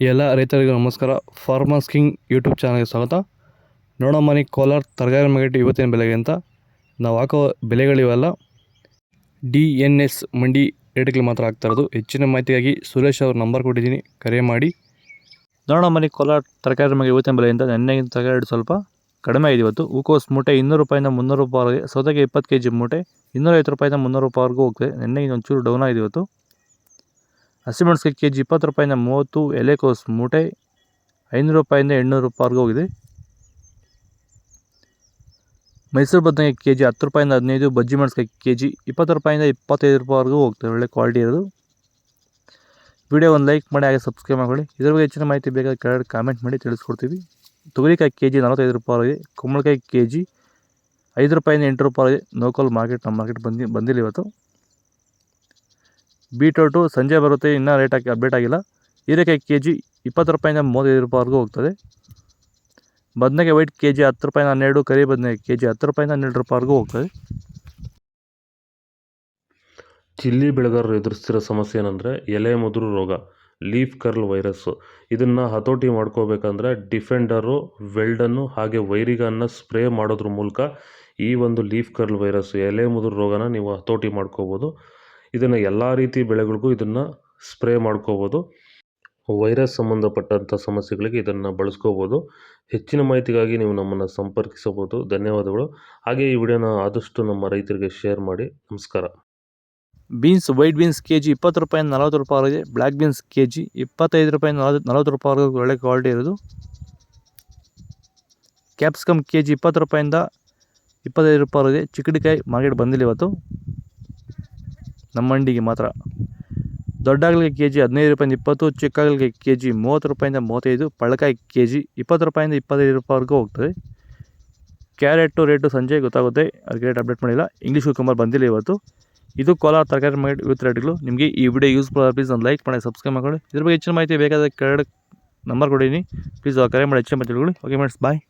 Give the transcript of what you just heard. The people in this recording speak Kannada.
ಎಲ್ಲ ರೈತರಿಗೂ ನಮಸ್ಕಾರ. ಫಾರ್ಮರ್ಸ್ ಕಿಂಗ್ ಯೂಟ್ಯೂಬ್ ಚಾನಲ್ಗೆ ಸ್ವಾಗತ. ನೋಡೋ ಮನೆ ಕೋಲಾರ ತರಕಾರಿ ಮಾರ್ಕೆಟ್ ಇವತ್ತಿನ ಬೆಲೆಗೆ ಅಂತ ನಾವು ಹಾಕೋ ಬೆಲೆಗಳಿವೆಲ್ಲ DNS ಮಂಡಿ ರೇಟ್ಗಳು ಮಾತ್ರ ಆಗ್ತಾ ಇರೋದು. ಹೆಚ್ಚಿನ ಮಾಹಿತಿಗಾಗಿ ಸುರೇಶ್ ಅವ್ರ ನಂಬರ್ ಕೊಟ್ಟಿದ್ದೀನಿ, ಕರೆ ಮಾಡಿ. ನೋಡೋ ಮನೆ ಕೋಲಾರ ತರಕಾರಿ ಮಾರ್ಕೆಟ್ ಇವತ್ತಿನ ಬೆಲೆ ಅಂತ ನೆನ್ನೆಗಿಂತ ತರಕಾರಿ ಸ್ವಲ್ಪ ಕಡಿಮೆ ಆಗಿದೆ. ಇವತ್ತು ಹೂಕೋಸು ಮೂಟೆ 200 ರೂಪಾಯಿಂದ 300 ರೂಪಾಯಿವರೆಗೆ, ಸೌತೆಗೆ 20 kg ಮೂಟೆ 250 ರೂಪಾಯಿಂದ 300 ರೂಪಾಯಿವರೆಗೂ ಹೋಗ್ತದೆ. ನೆನ್ನೆಗಿಂತ ಒಂಚೂರು ಡೌನ್ ಆಗಿದೆ ಇವತ್ತು. ಹಸಿಮೆಣಸಿಗೆ kg 20 ರೂಪಾಯಿಂದ 30, ಎಲೆಕೋಸು ಮೂಟೆ 500 ರೂಪಾಯಿಂದ 800 ರೂಪಾಯಿವರೆಗೂ ಹೋಗಿದೆ. ಮೈಸೂರು ಬದನೆಕಾಯಿ kg 10 ರೂಪಾಯಿಂದ 15, ಬಜ್ಜಿ ಮೆಣಸಿನಕಾಯಿ kg 20 ರೂಪಾಯಿಂದ 25 ರೂಪಾಯಿವರೆಗೂ ಹೋಗ್ತದೆ. ಒಳ್ಳೆ ಕ್ವಾಲಿಟಿ ಇರೋದು. ವಿಡಿಯೋ ಒಂದು ಲೈಕ್ ಮಾಡಿ, ಹಾಗೆ ಸಬ್ಸ್ಕ್ರೈಬ್ ಮಾಡ್ಕೊಳ್ಳಿ. ಇದ್ರ ಬಗ್ಗೆ ಹೆಚ್ಚಿನ ಮಾಹಿತಿ ಬೇಕಾದ್ರೆ ಕೆಳಗಡೆ ಕಾಮೆಂಟ್ ಮಾಡಿ ತಿಳಿಸ್ಕೊಡ್ತೀವಿ. ತೊಗರಿಕಾಯಿ kg 45 ರೂಪಾಯಿವರೆಗೆ, ಕುಂಬಳಕಾಯಿ kg 5 ರೂಪಾಯಿಂದ 8 ರೂಪಾಯಿವರೆಗೆ ಲೋಕಲ್ ಮಾರ್ಕೆಟ್, ನಮ್ಮ ಮಾರ್ಕೆಟ್ ಬಂದಿಲ್ಲ ಇವತ್ತು. ಬೀಟ್ರೋಟು ಸಂಜೆ ಬರುತ್ತೆ, ಇನ್ನೂ ರೇಟ್ ಅಪ್ಡೇಟ್ ಆಗಿಲ್ಲ. ಹೀರೆಕಾಯಿ kg 20 ರೂಪಾಯಿಂದ 35 ರೂಪಾಯಿವರೆಗೂ ಹೋಗ್ತದೆ. ಬದನೆಕಾಯಿ ವೈಟ್ kg 10 ರೂಪಾಯಿಂದ 12, ಕರಿ ಬದನೆಕಾಯಿ kg 10 ರೂಪಾಯಿಂದ 12 ರೂಪಾಯಿವರೆಗೂ ಹೋಗ್ತದೆ. ಚಿಲ್ಲಿ ಬೆಳೆಗಾರರು ಎದುರಿಸ್ತಿರೋ ಸಮಸ್ಯೆ ಏನಂದರೆ ಎಲೆ ಮುದುರು ರೋಗ, ಲೀಫ್ ಕರ್ಲ್ ವೈರಸ್ಸು. ಇದನ್ನು ಹತೋಟಿ ಮಾಡ್ಕೋಬೇಕಂದ್ರೆ ಡಿಫೆಂಡರು, ವೆಲ್ಡನ್ನು ಹಾಗೆ ವೈರಿಗನ್ನು ಸ್ಪ್ರೇ ಮಾಡೋದ್ರ ಮೂಲಕ ಈ ಒಂದು ಲೀಫ್ ಕರ್ಲ್ ವೈರಸ್ಸು, ಎಲೆ ಮುದುರು ರೋಗನ ನೀವು ಹತೋಟಿ ಮಾಡ್ಕೋಬೋದು. ಇದನ್ನು ಎಲ್ಲ ರೀತಿ ಬೆಳೆಗಳಿಗೂ ಇದನ್ನು ಸ್ಪ್ರೇ ಮಾಡ್ಕೋಬೋದು. ವೈರಸ್ ಸಂಬಂಧಪಟ್ಟಂಥ ಸಮಸ್ಯೆಗಳಿಗೆ ಇದನ್ನು ಬಳಸ್ಕೋಬೋದು. ಹೆಚ್ಚಿನ ಮಾಹಿತಿಗಾಗಿ ನೀವು ನಮ್ಮನ್ನು ಸಂಪರ್ಕಿಸಬಹುದು. ಧನ್ಯವಾದಗಳು. ಹಾಗೆ ಈ ವಿಡಿಯೋನ ಆದಷ್ಟು ನಮ್ಮ ರೈತರಿಗೆ ಶೇರ್ ಮಾಡಿ. ನಮಸ್ಕಾರ. ಬೀನ್ಸ್ ವೈಟ್ ಬೀನ್ಸ್ kg 20 ರೂಪಾಯಿಂದ 40 ರೂಪಾಯಿವರೆಗೆ, ಬ್ಲ್ಯಾಕ್ ಬೀನ್ಸ್ kg 25 ರೂಪಾಯಿಂದ 40 ರೂಪಾಯಿವರೆಗೂ ಒಳ್ಳೆ ಕ್ವಾಲಿಟಿ ಇರೋದು. ಕ್ಯಾಪ್ಸಿಕಮ್ kg 20 ರೂಪಾಯಿಂದ 25 ರೂಪಾಯಿವರೆಗೆ. ಚಿಕ್ಕಡಿಕಾಯಿ ಮಾರ್ಕೆಟ್ ಬಂದಿಲ್ಲ ಇವತ್ತು, ನಮ್ಮ ಮಂಡಿಗೆ ಮಾತ್ರ. ದೊಡ್ಡ ಹಾಗಲಕಾಯಿ kg 15 ರೂಪಾಯಿಂದ 20, ಚಿಕ್ಕ ಹಾಗಲಕಾಯಿ kg 30 ರೂಪಾಯಿಂದ 35, ಪಳ್ಳಕಾಯಿ kg 20 ರೂಪಾಯಿಂದ 25 ರೂಪಾಯಿವರೆಗೂ ಹೋಗ್ತದೆ. ಕ್ಯಾರೆಟು ರೇಟು ಸಂಜೆ ಗೊತ್ತಾಗುತ್ತೆ, ಅದಕ್ಕೆ ರೇಟ್ ಅಪ್ಡೇಟ್ ಮಾಡಿಲ್ಲ. ಇಂಗ್ಲೀಷ್ ಕುಕುಂಬರ್ ಬಂದಿಲ್ಲ ಇವತ್ತು. ಇದು ಕೋಲಾರ ತರಕಾರಿ ಮಾರ್ಕೆಟ್ ಇವತ್ತು ರೇಟ್ಗಳು. ನಿಮಗೆ ಈ ವಿಡಿಯೋ ಯೂಸ್ಫುಲ್ ಆಗಿ ಪ್ಲೀಸ್ ಒಂದು ಲೈಕ್ ಮಾಡಿ, ಸಬ್ಸ್ಕ್ರೈಬ್ ಮಾಡ್ಕೊಳ್ಳಿ. ಇದ್ರ ಬಗ್ಗೆ ಹೆಚ್ಚಿನ ಮಾಹಿತಿ ಬೇಕಾದರೆ ಕೆಳಗಡೆ ನಂಬರ್ ಕೊಡಿದ್ದೀನಿ, ಪ್ಲೀಸ್ ಕರೆ ಮಾಡಿ ಹೆಚ್ಚಿನ ಮಾಹಿತಿ ತಿಳ್ಕೊಳ್ಳಿ. ಓಕೆ ಫ್ರೆಂಡ್ಸ್, ಬಾಯ್.